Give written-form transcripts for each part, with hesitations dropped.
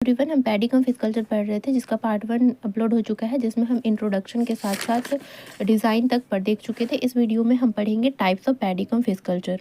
Everyone, हम paddy cum fish culture पढ़ रहे थे जिसका पार्ट 1 अपलोड हो चुका है, जिसमें हम इंट्रोडक्शन के साथ साथ डिज़ाइन तक पर देख चुके थे। इस वीडियो में हम पढ़ेंगे types of paddy cum fish culture.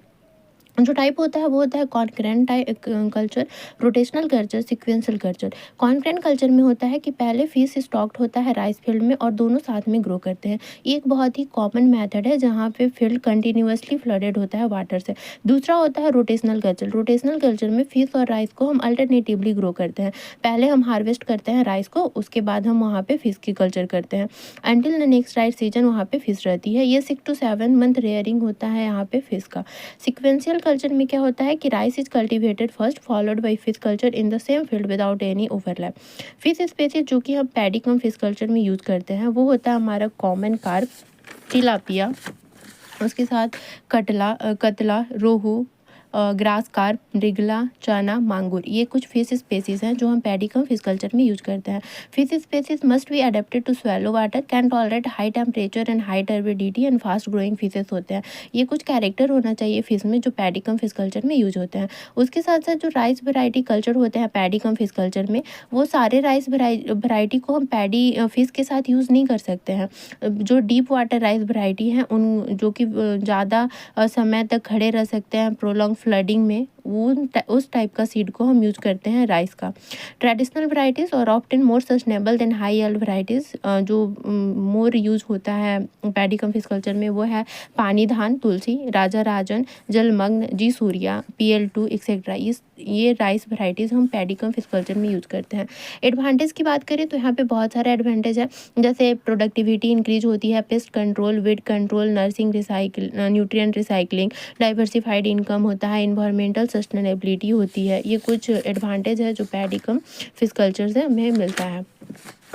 जो टाइप होता है वो होता है concurrent type culture, rotational culture, sequential culture. Concurrent culture में होता है कि पहले फिश स्टॉक्ड होता है राइस फील्ड में और दोनों साथ में ग्रो करते हैं। ये एक बहुत ही कॉमन मेथड है जहाँ पे फील्ड कंटिन्यूअसली फ्लडेड होता है वाटर से। दूसरा होता है रोटेशनल कल्चर। रोटेशनल कल्चर में फिश और राइस को हम अल्टरनेटिवली ग्रो करते हैं। पहले हम हार्वेस्ट करते हैं राइस को, उसके बाद हम वहाँ पे फिश की कल्चर करते हैं until the next rice season वहाँ पे फिश रहती है। ये 6 to 7 मंथ रेयरिंग होता है यहाँ पे फिश का। सिक्वेंशियल कल्चर में क्या होता है कि rice is cultivated first followed by fish culture in the same field without any overlap. Fish species जो कि हम पैडी कम फिश कल्चर में यूज करते हैं वो होता है हमारा कॉमन कार्प, तिलापिया, उसके साथ कतला, रोहू, ग्रास कार्प, रिगला, चना, मांगुर। ये कुछ फिश स्पेसीज हैं जो हम पैडी कम फिश कल्चर में यूज करते हैं। Fish species must be adapted to shallow water, can tolerate high temperature and high turbidity and fast growing fishes होते हैं। ये कुछ कैरेक्टर होना चाहिए फिश में जो पैडी कम फिश कल्चर में यूज होते हैं। उसके साथ साथ जो राइस वेराइटी कल्चर होते हैं पैडी कम फिश कल्चर में, वो सारे राइस वेराइटी को हम पैडी फिश के साथ यूज़ नहीं कर सकते हैं। जो डीप वाटर राइस वेराइटी हैं उन जो कि ज़्यादा समय तक खड़े रह सकते हैं प्रोलॉन्ग फ्लडिंग में, वो उस टाइप का सीड को हम यूज करते हैं राइस का। Traditional varieties are often more sustainable than high yield varieties जो मोर यूज होता है पैडी कम फिश कल्चर में वो है पानी धान, तुलसी, राजा राजन, जलमग्न, जी सूर्या, PL2 एक्सेट्रा। ये राइस वैरायटीज़ हम पैडी कम फिश कल्चर में यूज करते हैं। एडवांटेज की बात करें तो यहाँ पे बहुत सारे एडवांटेज है, जैसे प्रोडक्टिविटी इंक्रीज होती है, pest control, weed control, nursing nutrient recycling, diversified income होता है, इन्वायरमेंटल सस्टेनेबिलिटी होती है। ये कुछ एडवांटेज है जो पैडी कम फिश कल्चर से हमें मिलता है।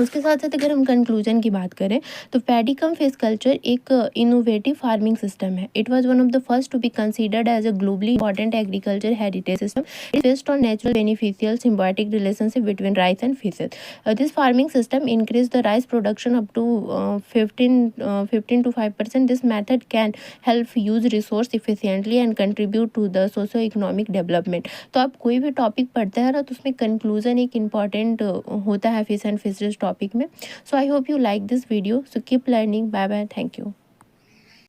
उसके साथ साथ अगर हम कंक्लूजन की बात करें तो पैडी कम फिश कल्चर एक इनोवेटिव फार्मिंग सिस्टम है। It was one of the first to be considered as a globally important agriculture heritage system. It based on natural beneficial symbiotic relationship between rice and fishes. This farming system increased the rice production up to 15 to 5%. This method can help use resource efficiently and contribute to the socio-economic development. तो आप कोई भी topic पढ़ते हैं ना तो उसमें conclusion एक इम्पॉर्टेंट होता है फिश एंड फिशरीज टॉपिक में। So I hope you like this video, so keep learning. Bye bye, thank you.